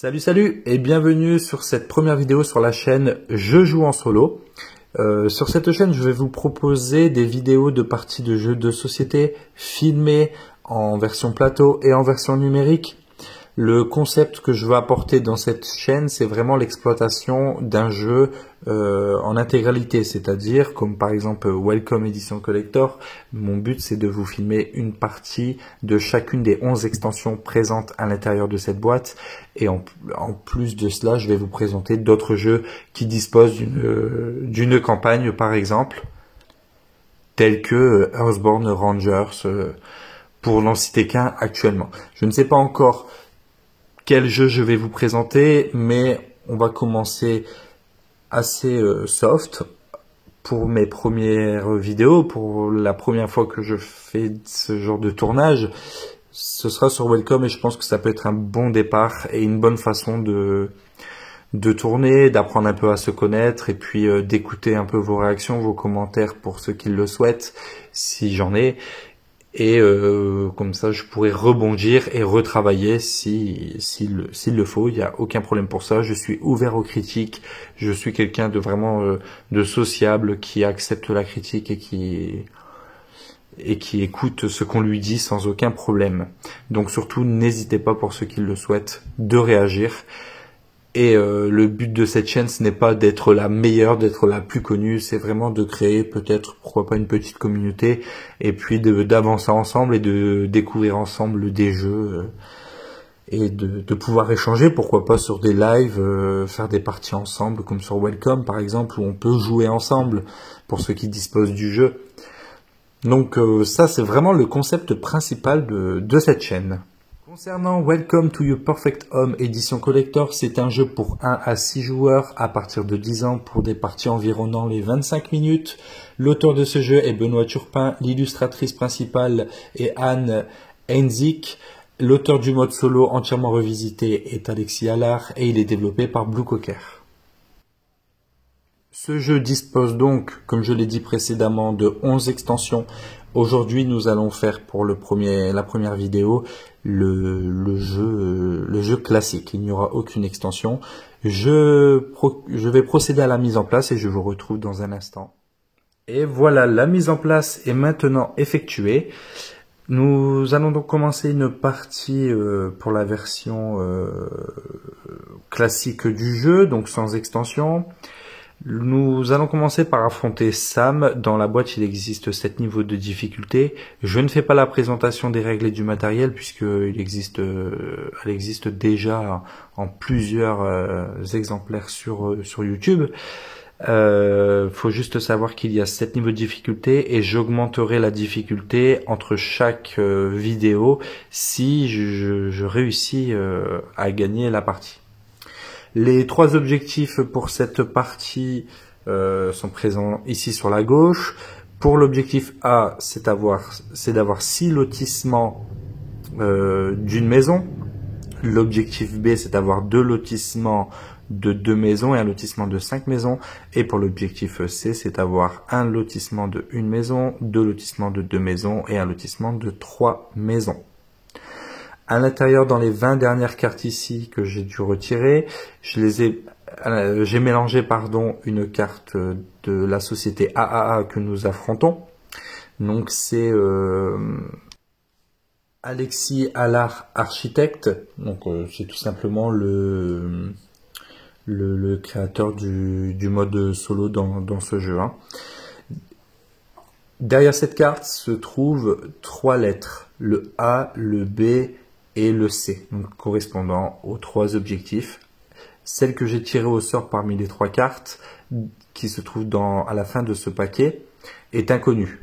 Salut et bienvenue sur cette première vidéo sur la chaîne Je joue en solo. Sur cette chaîne, je vais vous proposer des vidéos de parties de jeux de société filmées en version plateau et en version numérique. Le concept que je veux apporter dans cette chaîne, c'est vraiment l'exploitation d'un jeu en intégralité, c'est-à-dire comme par exemple Welcome Edition Collector. Mon but, c'est de vous filmer une partie de chacune des 11 extensions présentes à l'intérieur de cette boîte. Et en plus de cela, je vais vous présenter d'autres jeux qui disposent d'une campagne, par exemple, tels que Earthborn Rangers, pour n'en citer qu'un actuellement. Je ne sais pas encore quel jeu je vais vous présenter, mais on va commencer assez soft pour mes premières vidéos. Pour la première fois que je fais ce genre de tournage, ce sera sur Welcome et je pense que ça peut être un bon départ et une bonne façon de tourner, d'apprendre un peu à se connaître et puis d'écouter un peu vos réactions, vos commentaires pour ceux qui le souhaitent, si j'en ai. Et comme ça, je pourrais rebondir et retravailler s'il le faut. Il n'y a aucun problème pour ça. Je suis ouvert aux critiques. Je suis quelqu'un de vraiment de sociable qui accepte la critique et qui écoute ce qu'on lui dit sans aucun problème. Donc surtout, n'hésitez pas pour ceux qui le souhaitent de réagir. Et le but de cette chaîne, ce n'est pas d'être la meilleure, d'être la plus connue, c'est vraiment de créer peut-être, pourquoi pas, une petite communauté, et puis d'avancer ensemble et de découvrir ensemble des jeux, et de pouvoir échanger, pourquoi pas, sur des lives, faire des parties ensemble, comme sur Welcome par exemple, où on peut jouer ensemble, pour ceux qui disposent du jeu. Donc ça, c'est vraiment le concept principal de cette chaîne. Concernant Welcome to Your Perfect Home Edition Collector, c'est un jeu pour 1 à 6 joueurs à partir de 10 ans pour des parties environnant les 25 minutes. L'auteur de ce jeu est Benoît Turpin, l'illustratrice principale est Anne Heinzig. L'auteur du mode solo entièrement revisité est Alexis Allard et il est développé par Blue Cocker. Ce jeu dispose donc, comme je l'ai dit précédemment, de 11 extensions. Aujourd'hui, nous allons faire pour la première vidéo le jeu classique. Il n'y aura aucune extension. Je vais procéder à la mise en place et je vous retrouve dans un instant. Et voilà, la mise en place est maintenant effectuée. Nous allons donc commencer une partie pour la version classique du jeu, donc sans extension. Nous allons commencer par affronter Sam. Dans la boîte, il existe 7 niveaux de difficulté. Je ne fais pas la présentation des règles et du matériel puisqu'elle existe déjà en plusieurs exemplaires sur YouTube. Faut juste savoir qu'il y a 7 niveaux de difficulté et j'augmenterai la difficulté entre chaque vidéo si je réussis à gagner la partie. Les 3 objectifs pour cette partie sont présents ici sur la gauche. Pour l'objectif A, c'est d'avoir 6 lotissements d'une maison. L'objectif B, c'est d'avoir 2 lotissements de 2 maisons et un lotissement de 5 maisons. Et pour l'objectif C, c'est d'avoir un lotissement de 1 maison, 2 lotissements de 2 maisons et un lotissement de 3 maisons. À l'intérieur, dans les 20 dernières cartes ici que j'ai dû retirer, j'ai mélangé une carte de la société AAA que nous affrontons. Donc c'est Alexis Allard Architecte. Donc c'est tout simplement le créateur du mode solo dans ce jeu. Derrière cette carte se trouvent 3 lettres, le A, le B et le C, donc correspondant aux 3 objectifs. Celle que j'ai tirée au sort parmi les 3 cartes, qui se trouve à la fin de ce paquet, est inconnue.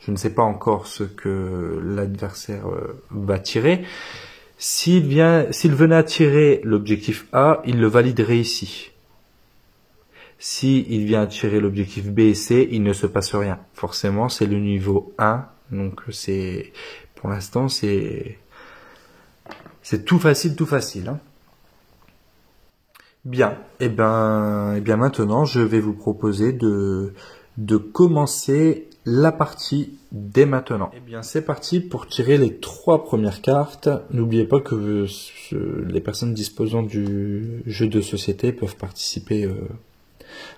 Je ne sais pas encore ce que l'adversaire va tirer. S'il venait à tirer l'objectif A, il le validerait ici. S'il vient à tirer l'objectif B et C, il ne se passe rien. Forcément, c'est le niveau 1, donc pour l'instant, c'est tout facile. Bien, et bien maintenant, je vais vous proposer de commencer la partie dès maintenant. Eh bien, c'est parti pour tirer les 3 premières cartes. N'oubliez pas que les personnes disposant du jeu de société peuvent participer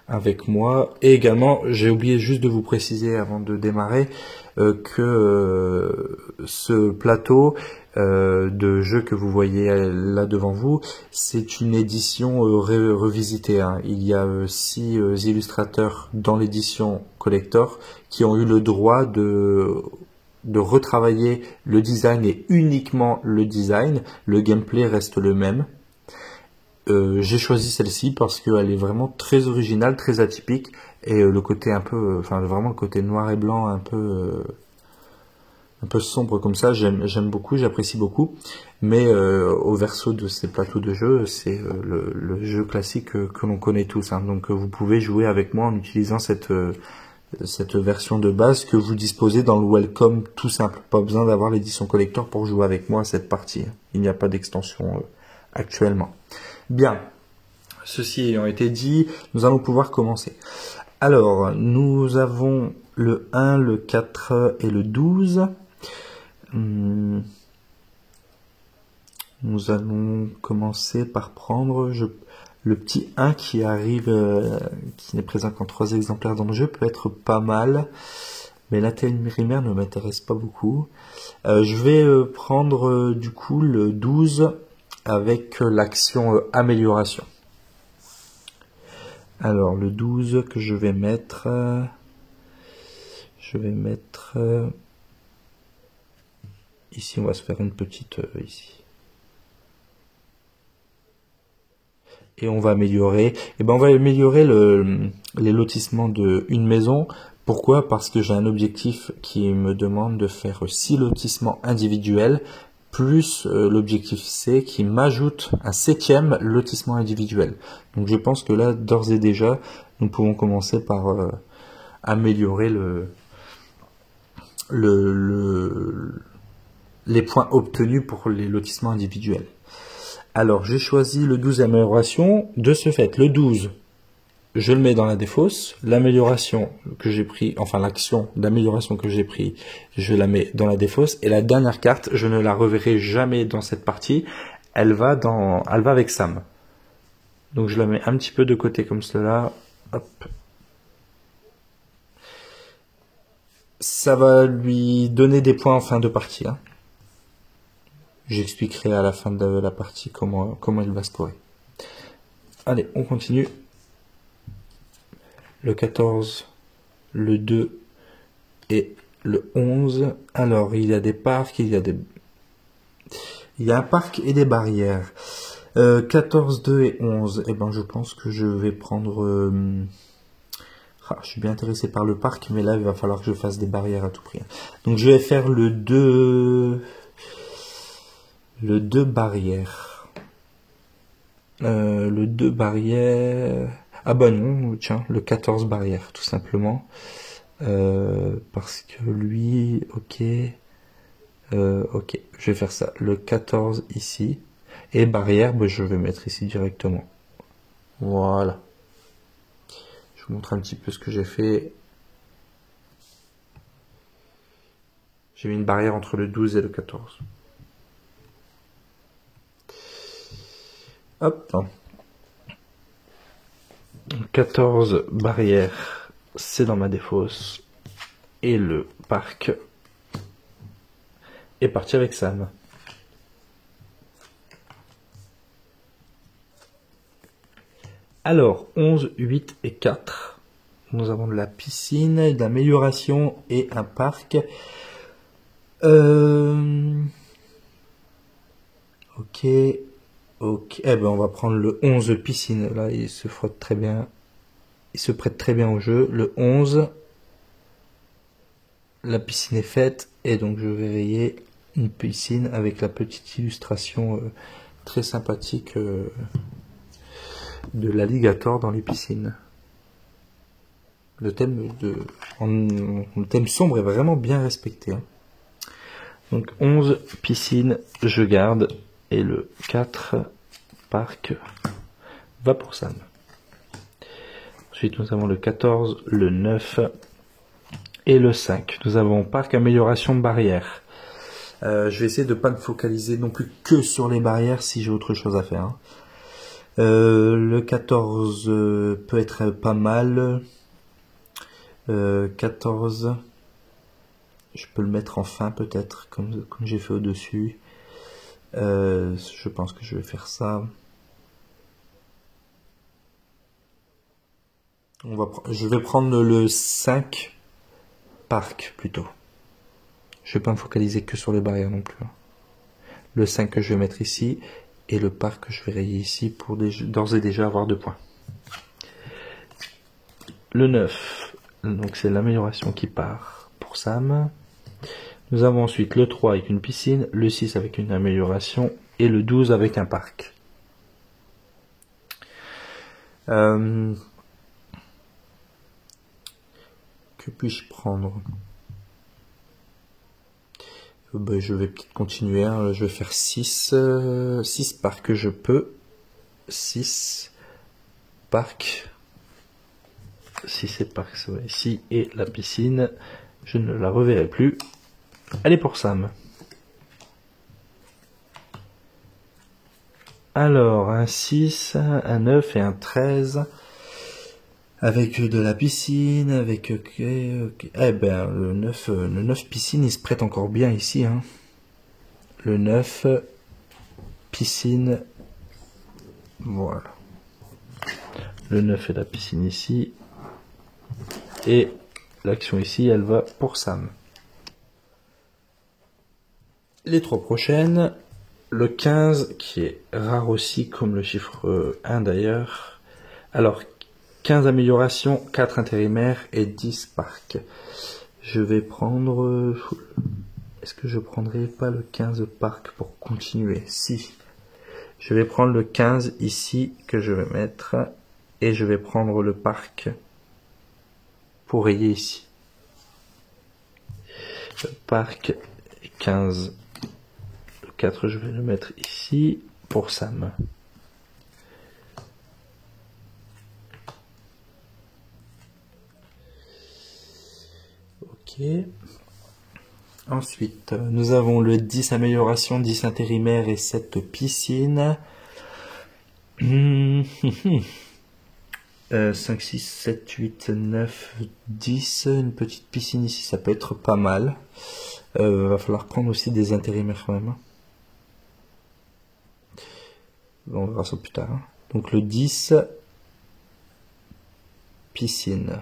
avec moi. Et également, j'ai oublié juste de vous préciser avant de démarrer que ce plateau de jeu que vous voyez là devant vous, c'est une édition revisitée. Hein. Il y a 6 illustrateurs dans l'édition collector qui ont eu le droit de retravailler le design et uniquement le design. Le gameplay reste le même. J'ai choisi celle-ci parce qu'elle est vraiment très originale, très atypique, et le côté un peu, enfin vraiment le côté noir et blanc un peu sombre comme ça, j'aime beaucoup, j'apprécie beaucoup. Mais au verso de ces plateaux de jeu, c'est le jeu classique que l'on connaît tous. Hein. Donc vous pouvez jouer avec moi en utilisant cette version de base que vous disposez dans le Welcome tout simple. Pas besoin d'avoir l'édition collector pour jouer avec moi à cette partie. Il n'y a pas d'extension actuellement. Bien, ceci ayant été dit, nous allons pouvoir commencer. Alors, nous avons le 1, le 4 et le 12. Nous allons commencer par prendre le petit 1 qui arrive, qui n'est présent qu'en 3 exemplaires dans le jeu, peut être pas mal. Mais l'intérimaire ne m'intéresse pas beaucoup. Je vais prendre du coup le 12 avec l'action amélioration. Alors le 12 que je vais mettre, ici, on va se faire une petite ici. Et on va améliorer, on va améliorer les lotissements de une maison. Pourquoi? Parce que j'ai un objectif qui me demande de faire 6 lotissements individuels, plus l'objectif C qui m'ajoute un 7e lotissement individuel. Donc je pense que là, d'ores et déjà, nous pouvons commencer par améliorer les points obtenus pour les lotissements individuels. Alors j'ai choisi le 12 amélioration. De ce fait, le 12, je le mets dans la défausse. L'amélioration que j'ai pris, enfin l'action d'amélioration que j'ai pris, je la mets dans la défausse. Et la dernière carte, je ne la reverrai jamais dans cette partie. Elle va avec Sam. Donc je la mets un petit peu de côté comme cela. Hop. Ça va lui donner des points en fin de partie. Hein. J'expliquerai à la fin de la partie comment il va scorer. Allez, on continue. Le 14, le 2 et le 11. Alors, il y a des parcs, il y a un parc et des barrières. 14, 2 et 11. Eh ben, je pense que je vais prendre... je suis bien intéressé par le parc, mais là, il va falloir que je fasse des barrières à tout prix. Donc, je vais faire le 2 barrières. Le 2 barrières... Ah bah non, tiens, le 14 barrières, tout simplement. Parce que lui, ok, je vais faire ça. Le 14 ici. Et barrière, bah, je vais mettre ici directement. Voilà. Je vous montre un petit peu ce que j'ai fait. J'ai mis une barrière entre le 12 et le 14. Hop. 14 barrières, c'est dans ma défausse. Et le parc est parti avec Sam. Alors, 11, 8 et 4. Nous avons de la piscine, de l'amélioration et un parc. Ok. Ok, eh ben on va prendre le 11 piscine. Là, il se frotte très bien. Il se prête très bien au jeu. Le 11. La piscine est faite. Et donc, je vais rayer une piscine avec la petite illustration très sympathique de l'alligator dans les piscines. Le thème sombre est vraiment bien respecté. Hein. Donc, 11 piscine, je garde. Et le 4 parc va pour Sam. Ensuite, nous avons le 14, le 9, et le 5. Nous avons parc amélioration barrière. Je vais essayer de pas me focaliser non plus que sur les barrières si j'ai autre chose à faire. Hein. Le 14 peut être pas mal. 14, je peux le mettre en fin peut-être, comme j'ai fait au-dessus. Je pense que je vais faire ça. Je vais prendre le 5 parc plutôt. Je vais pas me focaliser que sur les barrières non plus. Le 5 que je vais mettre ici et le parc que je vais rayer ici pour d'ores et déjà avoir 2 points. Le 9, donc c'est l'amélioration qui part pour Sam. Nous avons ensuite le 3 avec une piscine, le 6 avec une amélioration et le 12 avec un parc. Que puis-je prendre? Je vais peut-être continuer, hein. Je vais faire 6 parcs, je peux. 6 parcs. 6 et parcs, ça va ici. Et la piscine, je ne la reverrai plus. Allez pour Sam. Alors, un 6, un 9 et un 13. Avec de la piscine, avec... Eh ben, le 9 piscine, il se prête encore bien ici. Hein. Le 9 piscine, voilà. Le 9 et la piscine ici. Et l'action ici, elle va pour Sam. Les 3 prochaines. Le 15, qui est rare aussi, comme le chiffre 1 d'ailleurs. Alors, 15 améliorations, 4 intérimaires et 10 parcs. Je vais prendre... Est-ce que je prendrai pas le 15 parcs pour continuer? Si. Je vais prendre le 15 ici que je vais mettre. Et je vais prendre le parc pour rayer ici. Le parc 15. Le 4, je vais le mettre ici pour Sam. Ok. Ensuite, nous avons le 10 amélioration, 10 intérimaires et 7 piscines. 5, 6, 7, 8, 9, 10. Une petite piscine ici, ça peut être pas mal. Va falloir prendre aussi des intérimaires quand même. On verra ça plus tard. Hein. Donc le 10, piscine.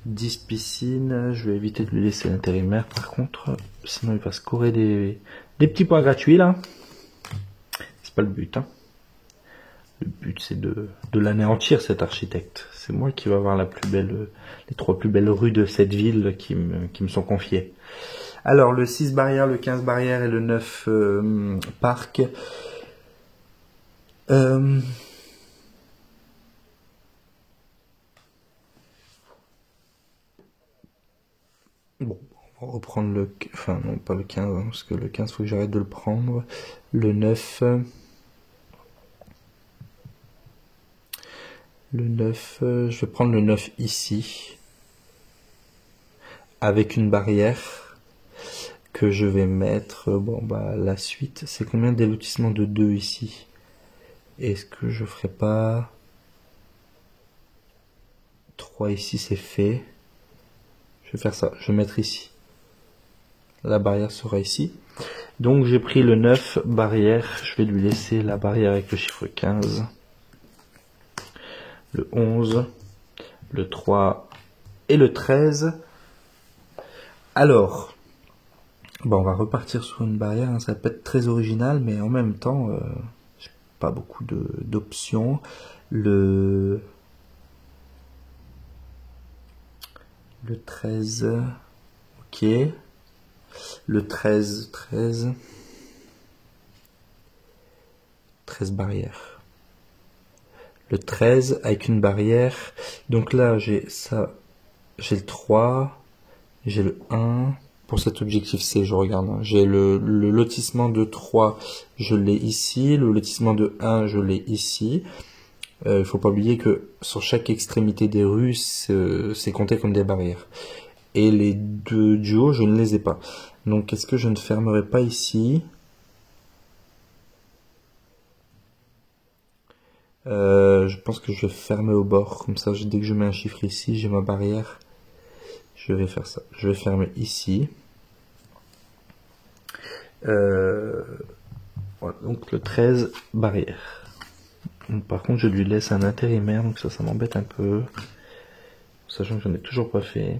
10 piscines, je vais éviter de lui laisser l'intérimaire par contre, sinon il va scorer des petits points gratuits là. C'est pas le but. Hein. Le but c'est de l'anéantir cet architecte. C'est moi qui vais avoir les 3 plus belles rues de cette ville qui me sont confiées. Alors le 6 barrières, le 15 barrières et le 9 parc. Bon, on va reprendre le... Enfin, non, pas le 15, hein, parce que le 15, faut que j'arrête de le prendre. Le 9... Le 9, je vais prendre le 9 ici. Avec une barrière que je vais mettre... Bon, bah, la suite, c'est combien de lotissements de 2 ici? Est-ce que je ferai pas... 3 ici, c'est fait. Je vais faire ça, je vais mettre ici. La barrière sera ici. Donc j'ai pris le 9 barrière, je vais lui laisser la barrière avec le chiffre 15. Le 11, le 3 et le 13. Alors, bon, on va repartir sur une barrière, hein, ça peut être très original, mais en même temps, j'ai pas beaucoup d'options. Le 13, ok. Le 13 barrières. Le 13 avec une barrière. Donc là, j'ai ça, j'ai le 3, j'ai le 1. Pour cet objectif C, je regarde. Hein. J'ai le lotissement de 3, je l'ai ici. Le lotissement de 1, je l'ai ici. Il faut pas oublier que sur chaque extrémité des rues, c'est compté comme des barrières. Et les deux du haut, je ne les ai pas. Donc, est-ce que je ne fermerai pas ici? Je pense que je vais fermer au bord. Comme ça, dès que je mets un chiffre ici, j'ai ma barrière. Je vais faire ça. Je vais fermer ici. Voilà, donc le 13, barrière. Donc, par contre, je lui laisse un intérimaire, donc ça m'embête un peu. Sachant que j'en ai toujours pas fait.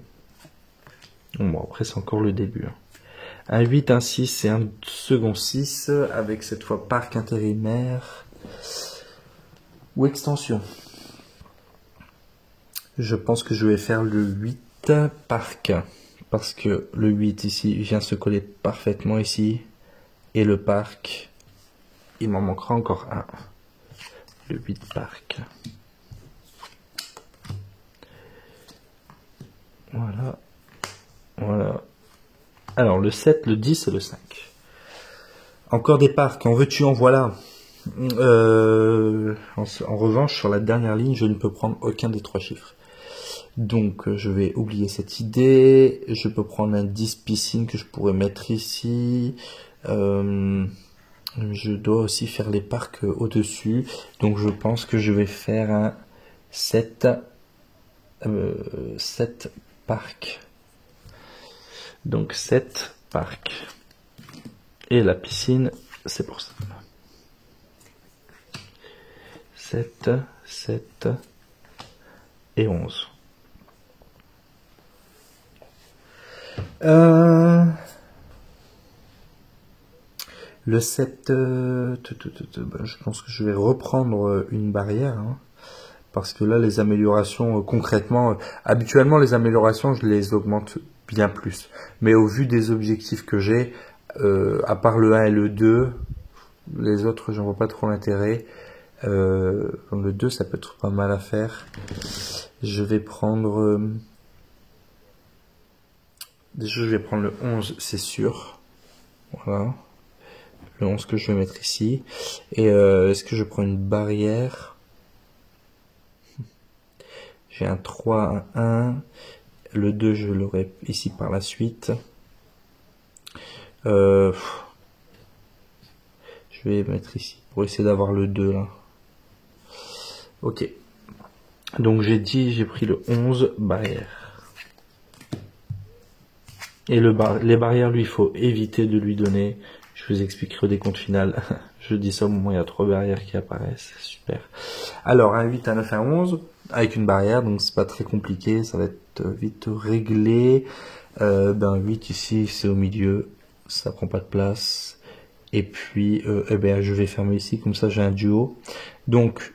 Bon, après, c'est encore le début. Un 8, un 6 et un second 6, avec cette fois parc intérimaire ou extension. Je pense que je vais faire le 8 parc, parce que le 8 ici vient se coller parfaitement ici, et le parc, il m'en manquera encore un. Le 8 parc. Voilà. Voilà. Alors, le 7, le 10 et le 5. Encore des parcs, en veux-tu, en voilà. En revanche, sur la dernière ligne, je ne peux prendre aucun des trois chiffres. Donc, je vais oublier cette idée. Je peux prendre un 10 piscine que je pourrais mettre ici. Je dois aussi faire les parcs au-dessus. Donc, je pense que je vais faire un 7 parcs. Donc 7 parcs. Et la piscine, c'est pour ça. 7, 7 et 11. Le 7, je pense que je vais reprendre une barrière. Parce que là, les améliorations, concrètement, habituellement, les améliorations, je les augmente bien plus. Mais au vu des objectifs que j'ai, à part le 1 et le 2, les autres, j'en vois pas trop l'intérêt. Le 2, ça peut être pas mal à faire. Je vais prendre... déjà, je vais prendre le 11, c'est sûr. Voilà. Le 11 que je vais mettre ici. Et est-ce que je prends une barrière? J'ai un 3, un 1. Le 2, je l'aurai ici par la suite. Je vais mettre ici pour essayer d'avoir le 2 là. Ok. Donc j'ai pris le 11 barrière. Et les barrières, lui, il faut éviter de lui donner. Je vous expliquerai au décompte final. Je dis ça au moment où il y a 3 barrières qui apparaissent. Super. Alors, un 8, un 9, un 11, avec une barrière, donc c'est pas très compliqué, ça va être vite réglé. 8 ici, c'est au milieu, ça prend pas de place. Et puis, je vais fermer ici, comme ça j'ai un duo. Donc,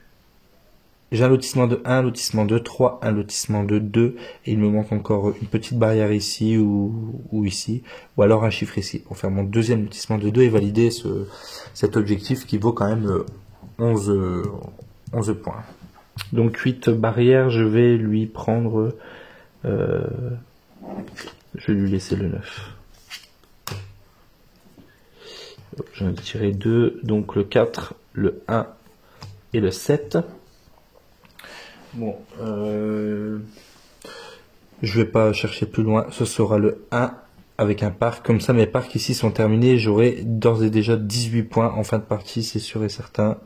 j'ai un lotissement de 1, lotissement de 3, un lotissement de 2, et il me manque encore une petite barrière ici ou ici, ou alors un chiffre ici, pour faire mon deuxième lotissement de 2 et valider cet objectif qui vaut quand même 11 points. Donc 8 barrières, je vais lui prendre... je vais lui laisser le 9. J'en ai tiré 2, donc le 4, le 1 et le 7. Bon, je vais pas chercher plus loin, ce sera le 1 avec un parc. Comme ça, mes parcs ici sont terminés. J'aurai d'ores et déjà 18 points en fin de partie, c'est sûr et certain.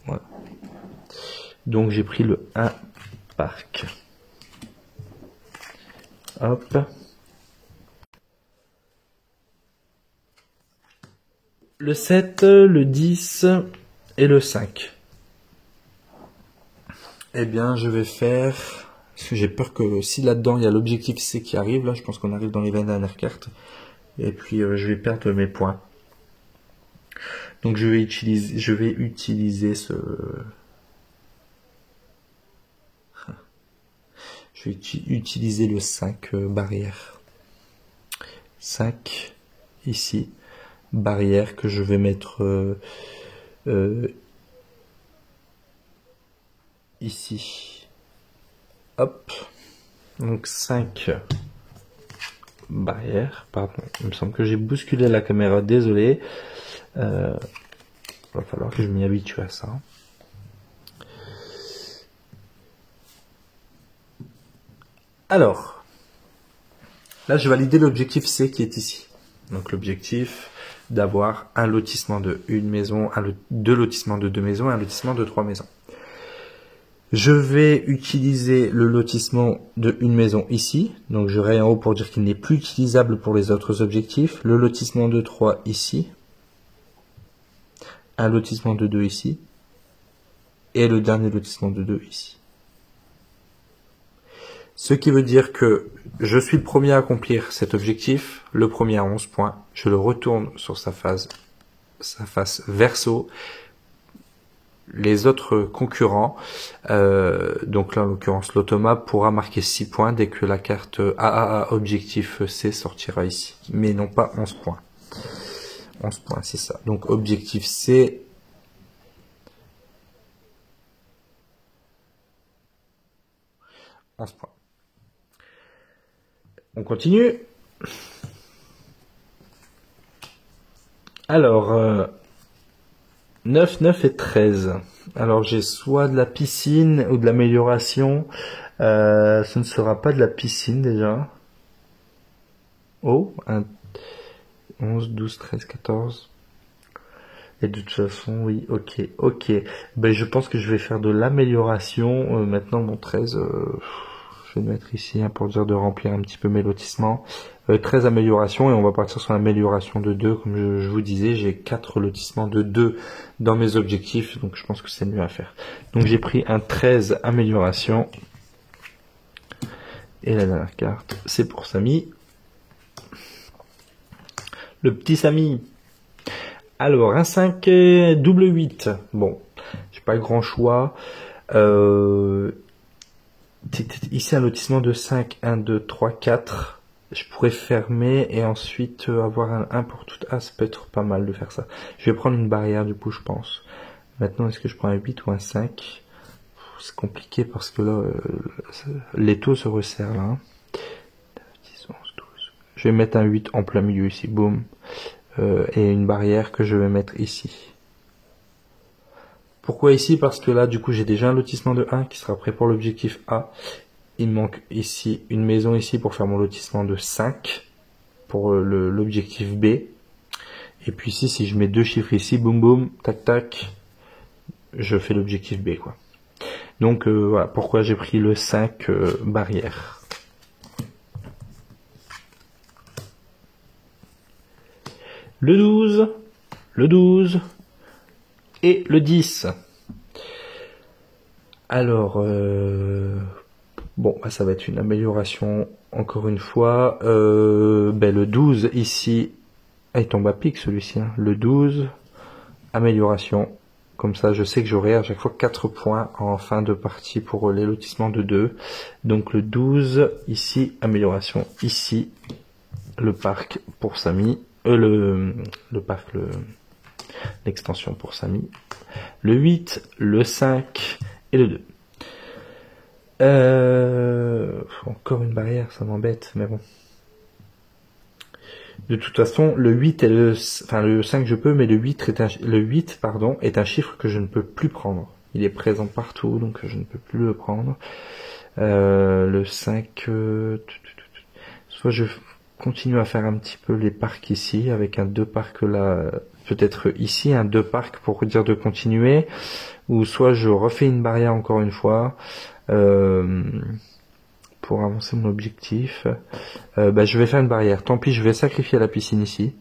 Voilà. Donc j'ai pris le 1 parc. Hop. Le 7, le 10 et le 5. Eh bien, je vais faire... Parce que j'ai peur que si là-dedans, il y a l'objectif C qui arrive, là, je pense qu'on arrive dans les 20 dernières cartes. Et puis, je vais perdre mes points. Donc, je vais utiliser ce... Je vais utiliser le 5 barrière. 5, ici. Barrière que je vais mettre... ici. Hop. Donc 5 barrières. Pardon, il me semble que j'ai bousculé la caméra, désolé. Va falloir que je m'y habitue à ça. Alors, là, je vais valider l'objectif C qui est ici. Donc, l'objectif d'avoir un lotissement de une maison, deux lotissements de 2 maisons et un lotissement de 3 maisons. Je vais utiliser le lotissement de une maison ici. Donc, je raye en haut pour dire qu'il n'est plus utilisable pour les autres objectifs. Le lotissement de 3 ici. Un lotissement de 2 ici. Et le dernier lotissement de 2 ici. Ce qui veut dire que je suis le premier à accomplir cet objectif, le premier à 11 points. Je le retourne sur sa face verso. Les autres concurrents, donc là en l'occurrence l'automa, pourra marquer 6 points dès que la carte AAA objectif C sortira ici. Mais non pas 11 points. 11 points, c'est ça. Donc objectif C. Points. On continue. Alors, 9, 9 et 13. Alors, j'ai soit de la piscine ou de l'amélioration. Ce ne sera pas de la piscine déjà. Oh, 11, 12, 13, 14. Et de toute façon, oui, ok. Ben, je pense que je vais faire de l'amélioration. Maintenant, mon 13... je vais le mettre ici pour dire de remplir un petit peu mes lotissements. 13 améliorations et on va partir sur l'amélioration de 2. Comme je vous disais, j'ai 4 lotissements de 2 dans mes objectifs. Donc je pense que c'est mieux à faire. Donc j'ai pris un 13 amélioration. Et la dernière carte, c'est pour Samy. Le petit Samy. Alors, un 5 double 8. Bon, j'ai pas grand choix. Ici un lotissement de 5, 1, 2, 3, 4. Je pourrais fermer et ensuite avoir un 1 pour tout. Ah, ça peut être pas mal de faire ça. Je vais prendre une barrière du coup, je pense. Maintenant, est-ce que je prends un 8 ou un 5? C'est compliqué parce que là, les taux se resserrent là. 10, 11, 12. Je vais mettre un 8 en plein milieu ici, boum. Et une barrière que je vais mettre ici. Pourquoi ici? Parce que là, du coup, j'ai déjà un lotissement de 1 qui sera prêt pour l'objectif A. Il me manque ici une maison ici pour faire mon lotissement de 5 pour l'objectif B. Et puis ici, si je mets 2 chiffres ici, boum boum, tac tac, je fais l'objectif B, quoi. Donc voilà pourquoi j'ai pris le 5 barrière. Le 12 et le 10. Alors, bon, ça va être une amélioration encore une fois. Le 12 ici, il tombe à pic celui-ci. Hein. Le 12, amélioration. Comme ça, je sais que j'aurai à chaque fois 4 points en fin de partie pour les lotissements de 2. Donc le 12, ici, amélioration. Ici, le parc pour Samy. L'extension pour Samy. Le 8, le 5 et le 2. Encore une barrière, ça m'embête, mais bon. De toute façon, le 8 et le 5 je peux, mais le 8 est un chiffre que je ne peux plus prendre. Il est présent partout, donc je ne peux plus le prendre. Le 5, soit je continue à faire un petit peu les parcs ici, avec un 2 parcs là, peut-être ici, un 2 parcs pour dire de continuer, ou soit je refais une barrière encore une fois, pour avancer mon objectif. Je vais faire une barrière. Tant pis, je vais sacrifier la piscine ici.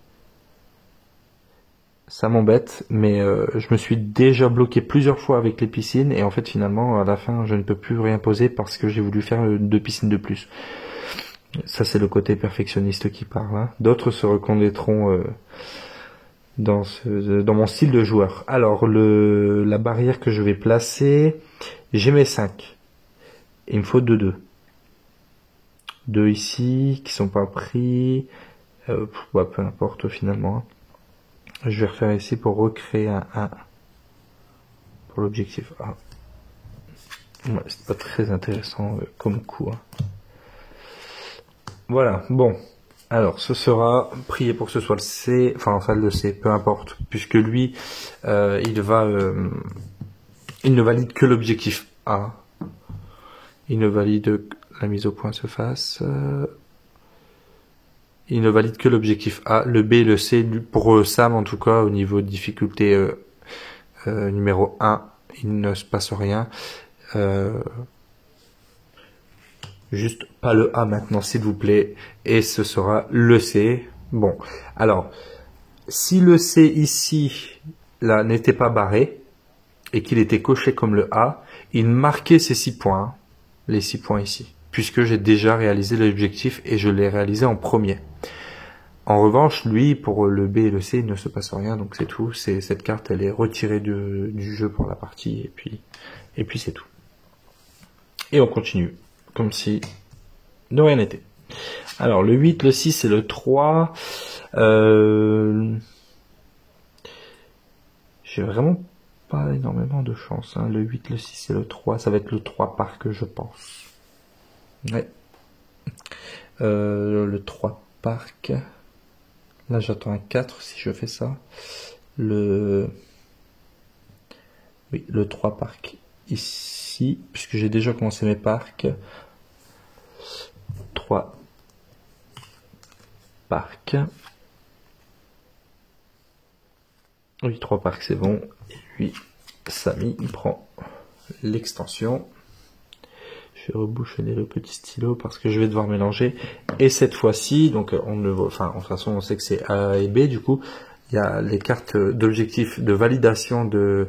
Ça m'embête, mais je me suis déjà bloqué plusieurs fois avec les piscines, et en fait finalement à la fin je ne peux plus rien poser parce que j'ai voulu faire 2 piscines de plus. Ça c'est le côté perfectionniste qui parle. Hein. D'autres se reconnaîtront dans mon style de joueur. Alors la barrière que je vais placer, j'ai mes 5. Il me faut 2. 2 ici qui sont pas pris. Peu importe finalement. Je vais refaire ici pour recréer un 1 pour l'objectif A. Ouais, c'est pas très intéressant comme coup. Hein. Voilà, bon. Alors, ce sera prier pour que ce soit le C, enfin le C, peu importe, puisque lui, il ne valide que l'objectif A. Il ne valide la mise au point se fasse. Il ne valide que l'objectif A, le B et le C, pour Sam en tout cas, au niveau de difficulté numéro 1, il ne se passe rien. Juste pas le A maintenant, s'il vous plaît, et ce sera le C. Bon, alors, si le C ici, là, n'était pas barré, et qu'il était coché comme le A, il marquait ces 6 points, hein, les 6 points ici, puisque j'ai déjà réalisé l'objectif et je l'ai réalisé en premier. En revanche, lui, pour le B et le C, il ne se passe rien, donc c'est tout. Cette carte, elle est retirée du jeu pour la partie, et puis c'est tout. Et on continue, comme si de rien n'était. Alors, le 8, le 6 et le 3, j'ai vraiment pas énormément de chance, hein. Le 8, le 6 et le 3, ça va être le 3 parc, je pense. Ouais. Le 3 parc. Là, j'attends un 4 si je fais ça. Oui, le 3 parc ici, puisque j'ai déjà commencé mes parcs. 3 parcs. Oui, 3 parcs, c'est bon. Et lui, Samy, il prend l'extension. Je vais rebouchonner le petit stylo parce que je vais devoir mélanger. Et cette fois-ci, donc on ne voit, enfin, de toute façon, on sait que c'est A et B. Du coup, il y a les cartes d'objectifs de validation de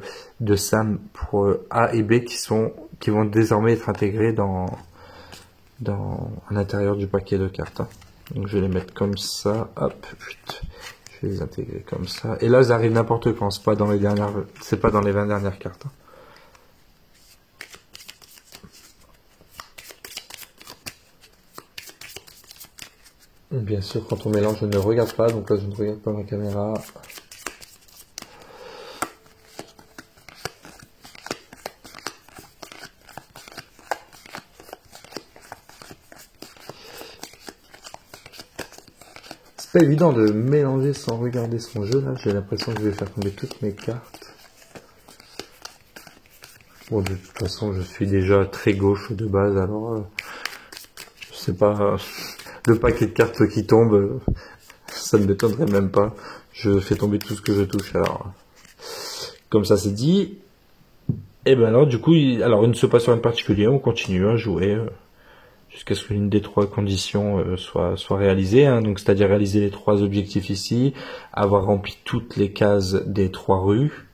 Sam pour A et B qui vont désormais être intégrées à l'intérieur du paquet de cartes. Donc je vais les mettre comme ça. Hop, je vais les intégrer comme ça. Et là, ça arrive n'importe quand. C'est pas dans les 20 dernières cartes. Bien sûr, quand on mélange, je ne regarde pas, donc là je ne regarde pas ma caméra. C'est pas évident de mélanger sans regarder son jeu, là. J'ai l'impression que je vais faire tomber toutes mes cartes. Bon, de toute façon, je suis déjà très gauche de base, alors je sais pas, le paquet de cartes qui tombe, ça ne m'étonnerait même pas. Je fais tomber tout ce que je touche, alors comme ça c'est dit. Et ben alors, du coup, il ne se passe rien de particulier, on continue à jouer jusqu'à ce qu'une des 3 conditions soit réalisée, hein. Donc c'est-à-dire réaliser les 3 objectifs ici, avoir rempli toutes les cases des 3 rues,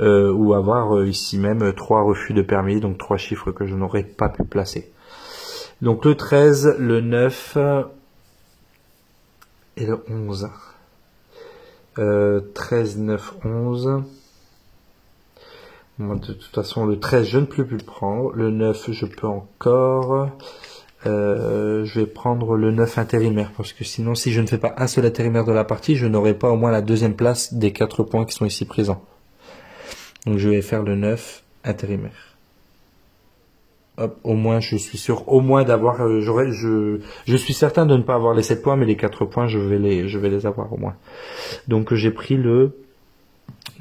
ou avoir ici même 3 refus de permis, donc 3 chiffres que je n'aurais pas pu placer. Donc le 13, le 9 et le 11. 13, 9, 11. Bon, de toute façon, le 13, je ne peux plus le prendre. Le 9, je peux encore. Je vais prendre le 9 intérimaire, parce que sinon, si je ne fais pas un seul intérimaire de la partie, je n'aurai pas au moins la deuxième place des 4 points qui sont ici présents. Donc je vais faire le 9 intérimaire. Hop, au moins, je suis sûr, au moins d'avoir, je suis certain de ne pas avoir les 7 points, mais les 4 points, je vais les avoir au moins. Donc j'ai pris le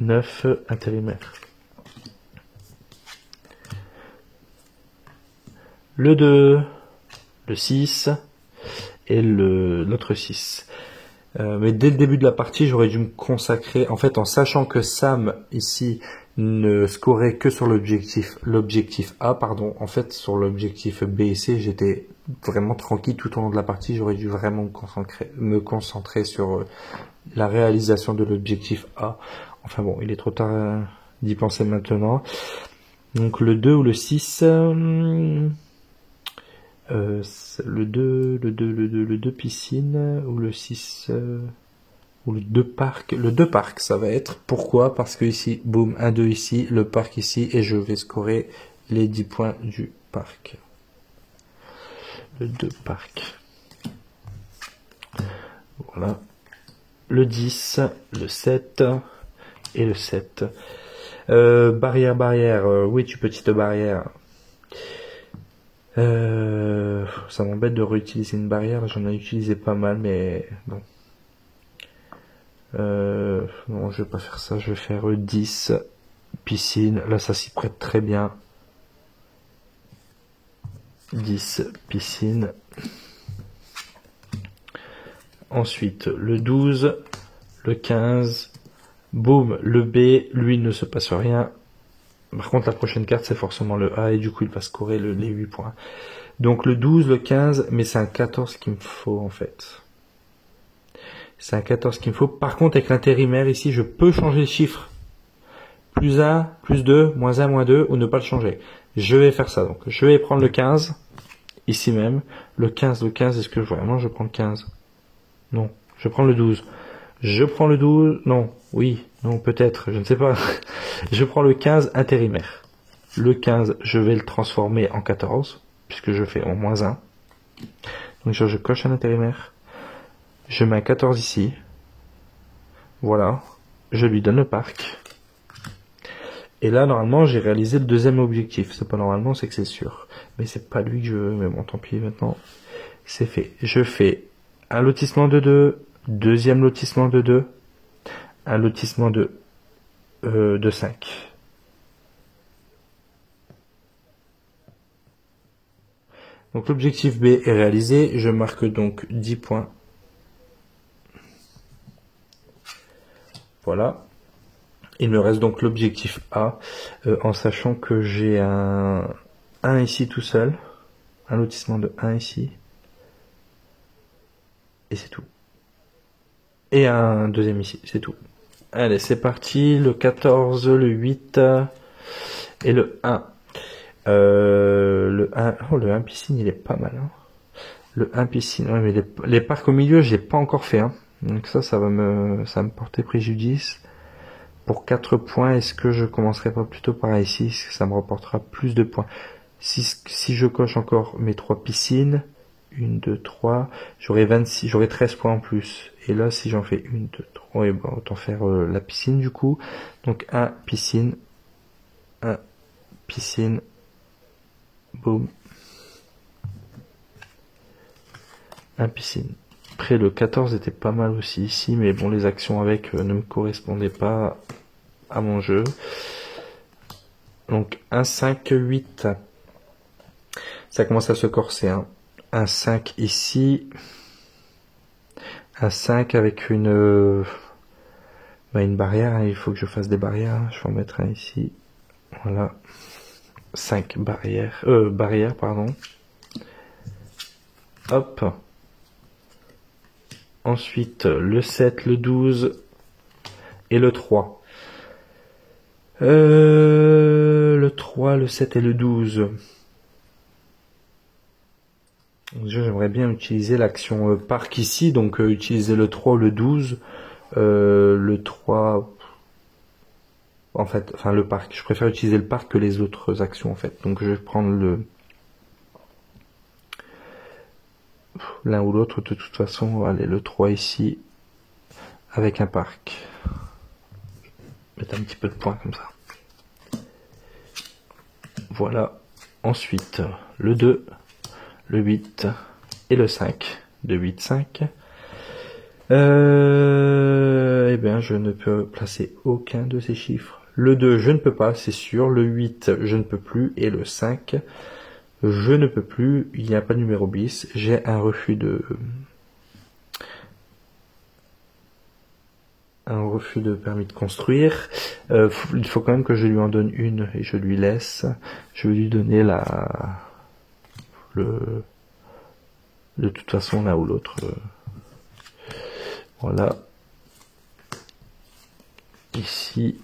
9 intérimaire. Le 2, le 6 et l'autre 6. Mais dès le début de la partie, j'aurais dû me consacrer, en fait, en sachant que Sam, ici, ne scorait que sur l'objectif A, pardon. En fait, sur l'objectif B et C, j'étais vraiment tranquille tout au long de la partie. J'aurais dû vraiment me concentrer sur la réalisation de l'objectif A. Enfin bon, il est trop tard d'y penser maintenant. Donc le 2 ou le 6... le 2 piscine ou le 6 ou le 2 parc. Le 2 parc, ça va être. Pourquoi? Parce que ici, boum, 1, 2 ici, le parc ici, et je vais scorer les 10 points du parc. Le 2 parc. Voilà. Le 10, le 7 et le 7. Barrière. Oui, tu petite barrière. Ça m'embête de réutiliser une barrière, j'en ai utilisé pas mal, mais bon. Non, je vais pas faire ça, je vais faire 10, piscine, là ça s'y prête très bien. 10 piscine. Ensuite, le 12, le 15, boum, le B, lui il ne se passe rien. Par contre, la prochaine carte, c'est forcément le A, et du coup, il va scorer les 8 points. Donc, le 12, le 15, mais c'est un 14 qu'il me faut, en fait. C'est un 14 qu'il me faut. Par contre, avec l'intérimaire, ici, je peux changer le chiffre. Plus 1, plus 2, moins 1, moins 2, ou ne pas le changer. Je vais faire ça. Donc, je vais prendre le 15, ici même. Le 15, est-ce que vraiment je prends le 15? Non, je prends le 12. Je prends le 12, non, oui, non, peut-être, je ne sais pas. Je prends le 15 intérimaire. Le 15, je vais le transformer en 14, puisque je fais en moins 1. Donc je coche un intérimaire. Je mets un 14 ici. Voilà. Je lui donne le parc. Et là, normalement, j'ai réalisé le deuxième objectif. C'est pas normalement, c'est que c'est sûr. Mais c'est pas lui que je veux. Mais bon, tant pis, maintenant, c'est fait. Je fais un lotissement de 2, deuxième lotissement de 2, un lotissement de 5. Donc l'objectif B est réalisé, je marque donc 10 points. Voilà. Il me reste donc l'objectif A, en sachant que j'ai un 1 ici tout seul, un lotissement de 1 ici, et c'est tout. Et un deuxième ici, c'est tout. Allez, c'est parti, le 14, le 8 et le 1. Le 1, oh, le 1 piscine, il est pas mal. Hein. Le 1 piscine, ouais, mais les parcs au milieu, je l'ai pas encore fait. Hein. Donc ça va me porter préjudice. Pour 4 points, est-ce que je commencerai pas plutôt par ici? Est-ce que ça me rapportera plus de points? Si je coche encore mes 3 piscines, 1, 2, 3, j'aurai 13 points en plus. Et là, si j'en fais 1, 2, 3, et ben, autant faire la piscine du coup. Donc 1 piscine, 1 piscine, boum. 1 piscine. Après, le 14 était pas mal aussi ici, mais bon, les actions avec ne me correspondaient pas à mon jeu. Donc 1, 5, 8. Ça commence à se corser. Hein. Un 5 ici. Un 5 avec une barrière. Hein. Il faut que je fasse des barrières. Je vais en mettre un ici. Voilà. 5 barrières. Barrières, pardon. Hop. Ensuite, le 7, le 12 et le 3. Le 3, le 7 et le 12. J'aimerais bien utiliser l'action parc ici, donc utiliser le 3 ou le 12. Le 3, enfin le parc. Je préfère utiliser le parc que les autres actions en fait. Donc je vais prendre l'un ou l'autre de toute façon. Allez, le 3 ici avec un parc. Mettre un petit peu de points comme ça. Voilà. Ensuite, le 2, le 8 et le 5. De 8, 5. Eh bien, je ne peux placer aucun de ces chiffres. Le 2, je ne peux pas, c'est sûr. Le 8, je ne peux plus. Et le 5, je ne peux plus. Il n'y a pas de numéro bis. J'ai un refus de permis de construire. Il faut quand même que je lui en donne une et je lui laisse. Je vais lui donner de toute façon l'un ou l'autre. Voilà. Ici.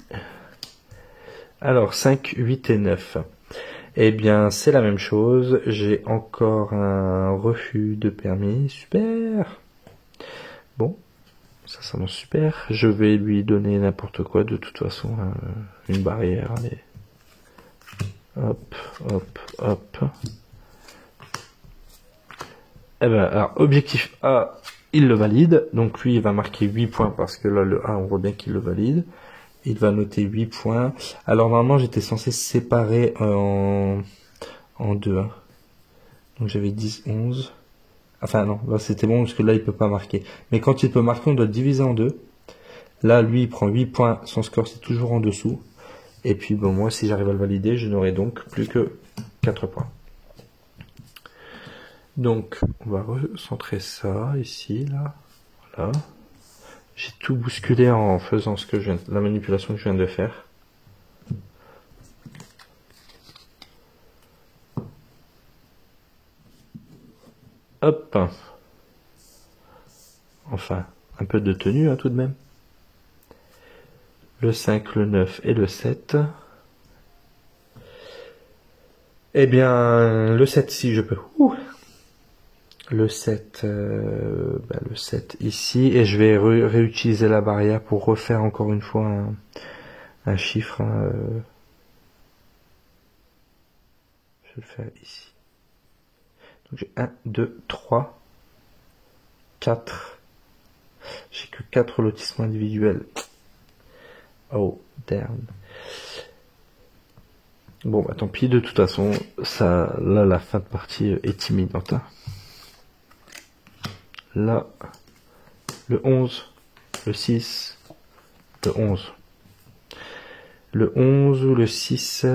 Alors 5, 8 et 9. Eh bien c'est la même chose. J'ai encore un refus de permis. Super. Bon. Ça s'annonce super. Je vais lui donner n'importe quoi de toute façon. Une barrière. Allez. Hop, hop, hop. Eh ben, alors, objectif A, il le valide. Donc lui, il va marquer 8 points parce que là, le A, on voit bien qu'il le valide. Il va noter 8 points. Alors normalement, j'étais censé séparer en 2. Hein. Donc j'avais 10, 11. Enfin non, là c'était bon parce que là, il peut pas marquer. Mais quand il peut marquer, on doit diviser en 2. Là, lui, il prend 8 points. Son score, c'est toujours en dessous. Et puis, bon, moi, si j'arrive à le valider, je n'aurai donc plus que 4 points. Donc, on va recentrer ça ici, là. Voilà. J'ai tout bousculé en faisant la manipulation que je viens de faire. Hop. Enfin, un peu de tenue, hein, tout de même. Le 5, le 9 et le 7. Eh bien, le 7, si je peux. Le 7, le 7 ici. Et je vais réutiliser la barrière pour refaire encore une fois un chiffre. Hein, je vais le faire ici. Donc j'ai 1, 2, 3, 4. J'ai que 4 lotissements individuels. Oh, damn. Bon, bah tant pis, de toute façon, ça, là, la fin de partie est imminente. Hein. Là, le 11, le 6, le 11. Le 11 ou le 6,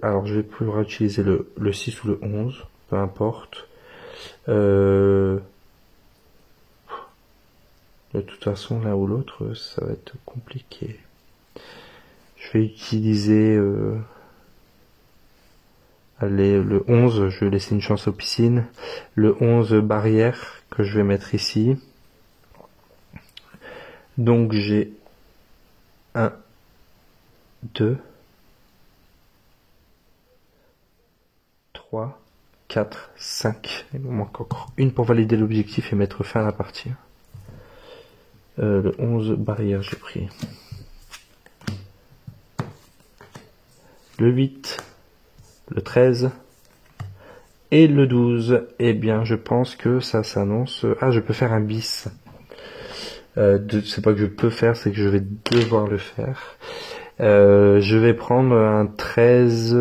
alors je vais pouvoir utiliser le 6 ou le 11, peu importe. De toute façon, l'un ou l'autre, ça va être compliqué. Je vais utiliser... allez, le 11, je vais laisser une chance aux piscines. Le 11 barrière que je vais mettre ici. Donc j'ai 1, 2, 3, 4, 5. Il me manque encore une pour valider l'objectif et mettre fin à la partie. Le 11 barrière j'ai pris. Le 8, le 13 et le 12. Eh bien, je pense que ça s'annonce... Ah, je peux faire un bis. C'est pas que je peux faire, c'est que je vais devoir le faire. Je vais prendre un 13...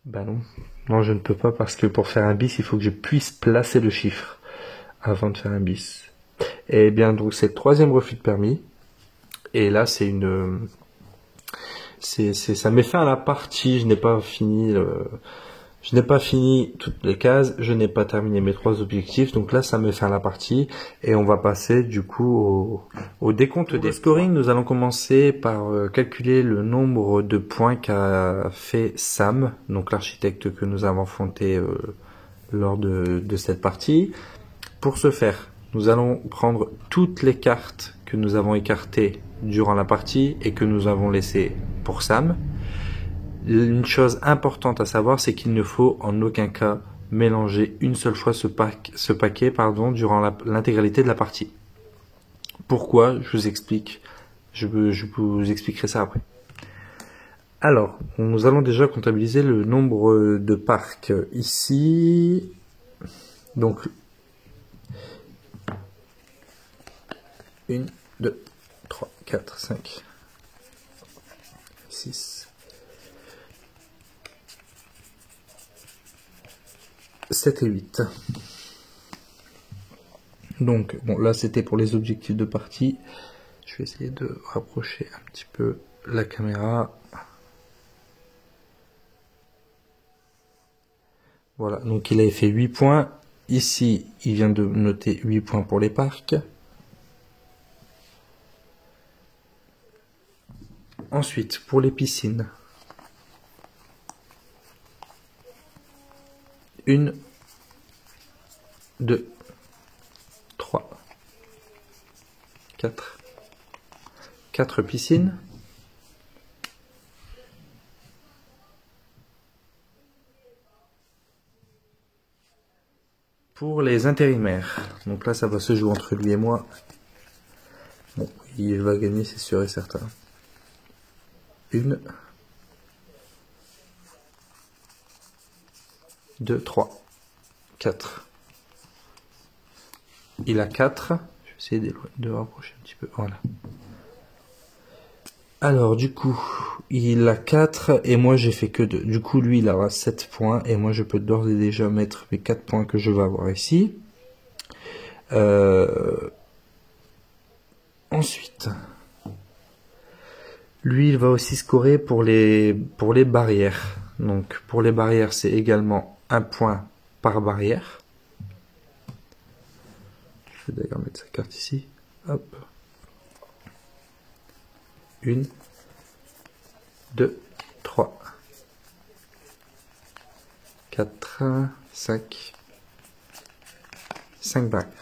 Bah non. Non, je ne peux pas parce que pour faire un bis, il faut que je puisse placer le chiffre avant de faire un bis. Et bien, donc c'est le troisième refus de permis. Et là, c'est une... ça met fin à la partie. Je n'ai pas fini toutes les cases, je n'ai pas terminé mes 3 objectifs, donc là ça met fin à la partie et on va passer du coup au décompte des scoring. Nous allons commencer par calculer le nombre de points qu'a fait Sam, donc l'architecte que nous avons affronté lors de cette partie. Pour ce faire, nous allons prendre toutes les cartes que nous avons écartées durant la partie et que nous avons laissées pour Sam. Une chose importante à savoir, c'est qu'il ne faut en aucun cas mélanger une seule fois ce paquet durant l'intégralité de la partie. Pourquoi? Je vous explique. Je vous expliquerai ça après. Alors, nous allons déjà comptabiliser le nombre de parcs ici. Donc, 1, 2, 3, 4, 5, 6... 7 et 8. Donc, bon, là, c'était pour les objectifs de partie. Je vais essayer de rapprocher un petit peu la caméra. Voilà, donc il avait fait 8 points. Ici, il vient de noter 8 points pour les parcs. Ensuite, pour les piscines. 1, 2, 3, 4. 4 piscines. Pour les intérimaires. Donc là, ça va se jouer entre lui et moi. Bon, il va gagner, c'est sûr et certain. 1, 2, 3, 4. Il a 4. Je vais essayer de rapprocher un petit peu. Voilà. Alors, du coup, il a 4 et moi j'ai fait que 2. Du coup, lui, il aura 7 points et moi je peux d'ores et déjà mettre mes 4 points que je vais avoir ici. Ensuite, Lui, il va aussi scorer pour les barrières. Donc, pour les barrières, c'est également un point par barrière. Je vais d'ailleurs mettre sa carte ici. Hop. 1, 2, 3, 4, 5, 5 barrières.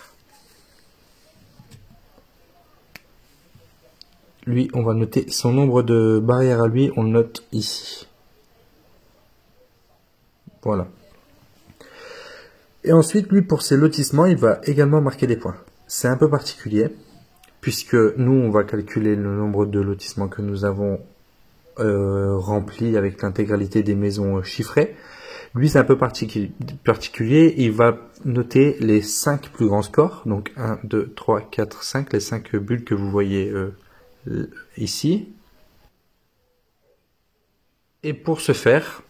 Lui, on va noter son nombre de barrières à lui, on le note ici. Voilà. Et ensuite, lui, pour ses lotissements, il va également marquer des points. C'est un peu particulier, puisque nous, on va calculer le nombre de lotissements que nous avons remplis avec l'intégralité des maisons chiffrées. Lui, c'est un peu particulier. Il va noter les 5 plus grands scores. Donc 1, 2, 3, 4, 5. Les 5 bulles que vous voyez ici. Et pour ce faire,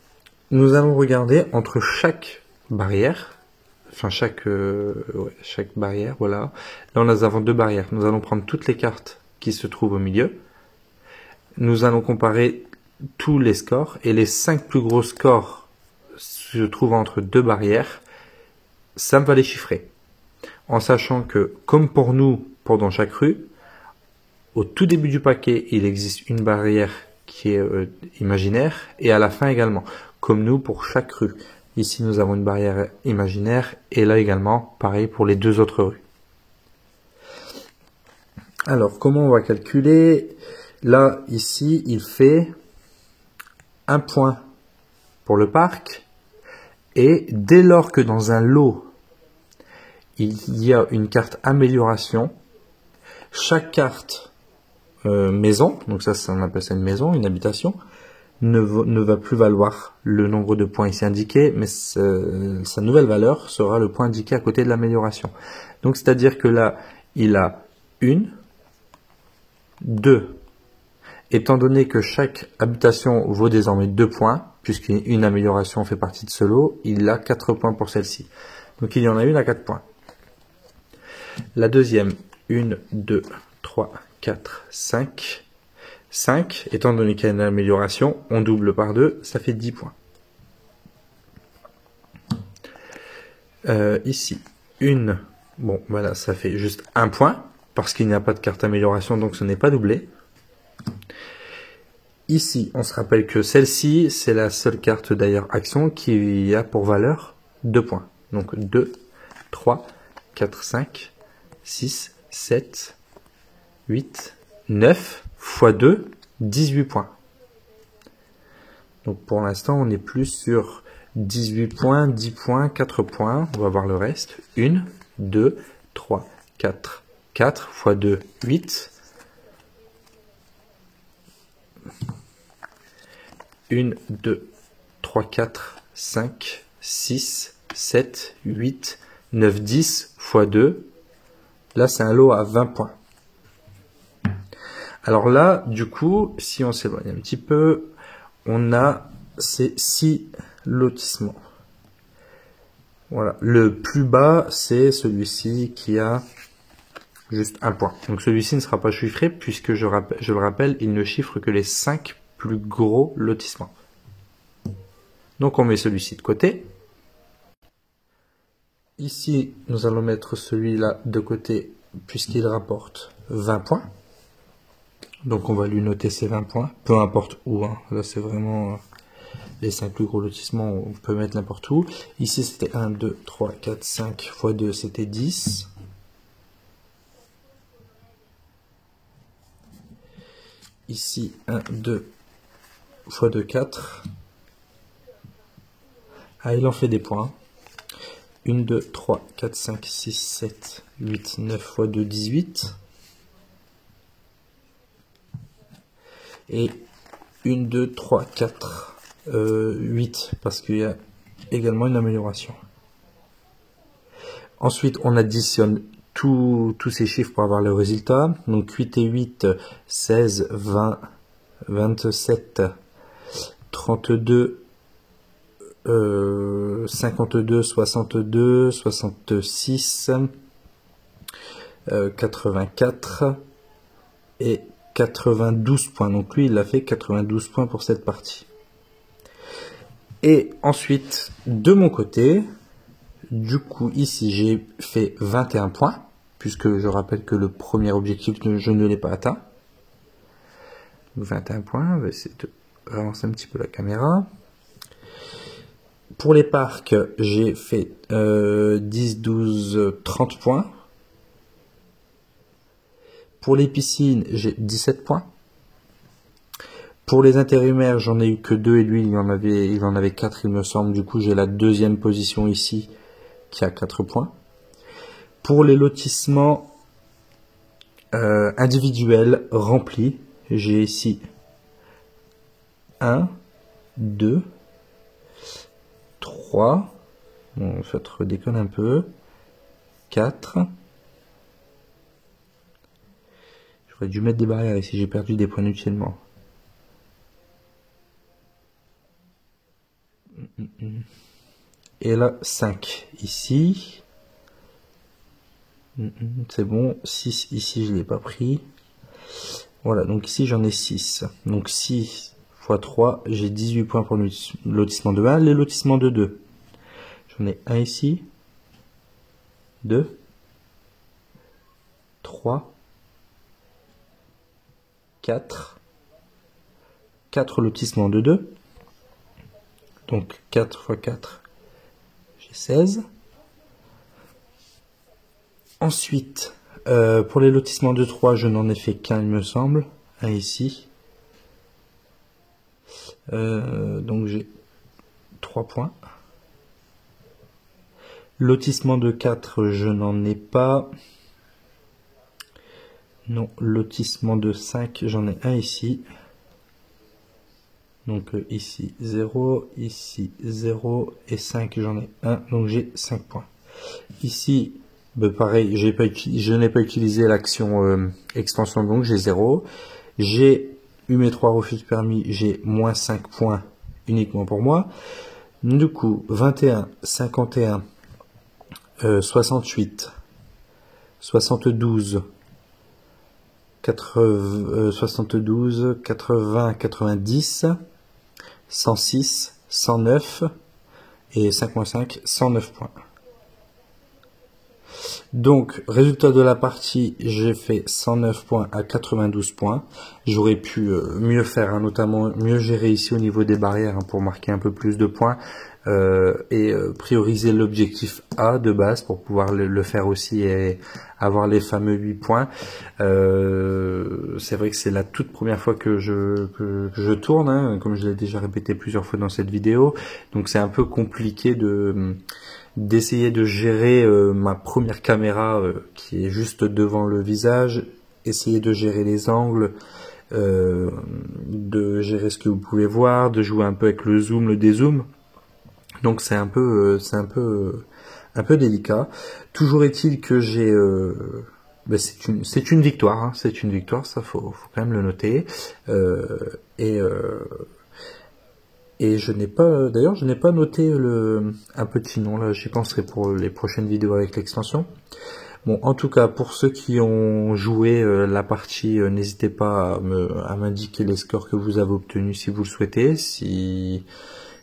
nous allons regarder entre chaque barrière. Enfin, chaque barrière, voilà. Là, nous avons 2 barrières. Nous allons prendre toutes les cartes qui se trouvent au milieu. Nous allons comparer tous les scores. Et les 5 plus gros scores se trouvent entre 2 barrières. Ça va les chiffrer. En sachant que, comme pour nous, dans chaque rue, au tout début du paquet, il existe une barrière qui est imaginaire. Et à la fin également. Comme nous, pour chaque rue. Ici, nous avons une barrière imaginaire et là également, pareil pour les 2 autres rues. Alors, comment on va calculer? Là, ici, il fait un point pour le parc et dès lors que dans un lot, il y a une carte amélioration, chaque carte maison, donc ça on appelle ça une maison, une habitation, ne va plus valoir le nombre de points ici indiqué, mais sa nouvelle valeur sera le point indiqué à côté de l'amélioration. Donc c'est-à-dire que là, il a 1, 2. Étant donné que chaque habitation vaut désormais 2 points, puisqu'une amélioration fait partie de ce lot, il a 4 points pour celle-ci. Donc il y en a une à 4 points. La deuxième, 1, 2, 3, 4, 5. 5, étant donné qu'il y a une amélioration, on double par 2, ça fait 10 points. Ici, bon, voilà, ça fait juste 1 point, parce qu'il n'y a pas de carte amélioration, donc ce n'est pas doublé. Ici, on se rappelle que celle-ci, c'est la seule carte d'ailleurs action qui a pour valeur 2 points. Donc 2, 3, 4, 5, 6, 7, 8, 9, x 2, 18 points. Donc pour l'instant, on est plus sur 18 points, 10 points, 4 points. On va voir le reste. 1, 2, 3, 4, 4 x 2, 8. 1, 2, 3, 4, 5, 6, 7, 8, 9, 10 x 2. Là, c'est un lot à 20 points. Alors là, du coup, si on s'éloigne un petit peu, on a ces 6 lotissements. Voilà. Le plus bas, c'est celui-ci qui a juste 1 point. Donc celui-ci ne sera pas chiffré puisque, je le rappelle, il ne chiffre que les 5 plus gros lotissements. Donc on met celui-ci de côté. Ici, nous allons mettre celui-là de côté puisqu'il rapporte 20 points. Donc on va lui noter ses 20 points, peu importe où. Hein. Là c'est vraiment les 5 plus gros lotissements, on peut mettre n'importe où. Ici c'était 1, 2, 3, 4, 5 x 2 c'était 10. Ici 1, 2 x 2, 4. Ah, il en fait des points. 1, 2, 3, 4, 5, 6, 7, 8, 9 x 2, 18. Et 1, 2, 3, 4, 8, parce qu'il y a également une amélioration. Ensuite, on additionne tous ces chiffres pour avoir le résultat. Donc 8 et 8, 16, 20, 27, 32, 52, 62, 66, 84 et 92 points. Donc lui, il a fait 92 points pour cette partie. Et ensuite, de mon côté, du coup, ici, j'ai fait 21 points, puisque je rappelle que le premier objectif, je ne l'ai pas atteint. 21 points, on va essayer de relancer un petit peu la caméra. Pour les parcs, j'ai fait 10, 12, 30 points. Pour les piscines, j'ai 17 points. Pour les intérimaires, j'en ai eu que 2 et lui, il en avait 4, il me semble. Du coup, j'ai la deuxième position ici qui a 4 points. Pour les lotissements individuels remplis, j'ai ici 1, 2, 3, bon, ça te redéconne un peu, 4, j'aurais dû mettre des barrières ici, j'ai perdu des points inutilement. Et là, 5 ici, c'est bon, 6 ici, je ne l'ai pas pris. Voilà, donc ici j'en ai 6. Donc 6 x 3, j'ai 18 points pour le lotissement de 1. Les lotissements de 2, j'en ai 1 ici, 2, 3, 4, 4 lotissements de 2. Donc 4 x 4, j'ai 16. Ensuite, pour les lotissements de 3, je n'en ai fait qu'un, il me semble. Un ici. Donc j'ai 3 points. Lotissement de 4, je n'en ai pas. Non, lotissement de 5, j'en ai un ici. Donc ici 0, ici 0 et 5, j'en ai 1. Donc j'ai 5 points. Ici, pareil, je n'ai pas utilisé l'action extension de longue, j'ai 0. J'ai eu mes 3 refus de permis, j'ai moins 5 points uniquement pour moi. Du coup, 21, 51, 68, 72, 72, 80, 90, 106, 109 et 5-5, 109 points. Donc, résultat de la partie, j'ai fait 109 points à 92 points. J'aurais pu mieux faire, hein, notamment mieux gérer ici au niveau des barrières, hein, pour marquer un peu plus de points et prioriser l'objectif A de base pour pouvoir le faire aussi et avoir les fameux 8 points. C'est vrai que c'est la toute première fois que je tourne, hein, comme je l'ai déjà répété plusieurs fois dans cette vidéo. Donc c'est un peu compliqué d'essayer de gérer ma première caméra qui est juste devant le visage, essayer de gérer les angles, de gérer ce que vous pouvez voir, de jouer un peu avec le zoom, le dézoom. Donc c'est un peu délicat. Toujours est-il que j'ai c'est une victoire, hein, c'est une victoire, ça faut quand même le noter. Et je n'ai pas, d'ailleurs, je n'ai pas noté un petit nom, là, j'y penserai pour les prochaines vidéos avec l'extension. Bon, en tout cas, pour ceux qui ont joué la partie, n'hésitez pas à m'indiquer les scores que vous avez obtenus si vous le souhaitez.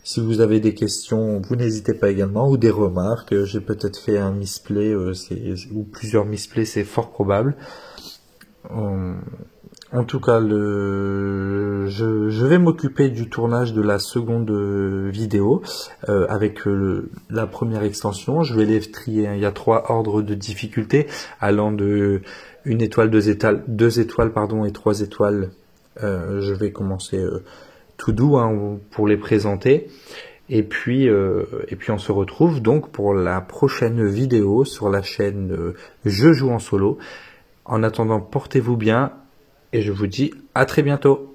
Si vous avez des questions, vous n'hésitez pas également, ou des remarques. J'ai peut-être fait un misplay, ou plusieurs misplays, c'est fort probable. En tout cas, je vais m'occuper du tournage de la seconde vidéo avec la première extension. Je vais les trier, hein. Il y a 3 ordres de difficulté allant de 1 étoile, 2 étoiles, pardon, et 3 étoiles. Je vais commencer tout doux, hein, pour les présenter. Et puis on se retrouve donc pour la prochaine vidéo sur la chaîne Je joue en solo. En attendant, portez-vous bien. Et je vous dis à très bientôt.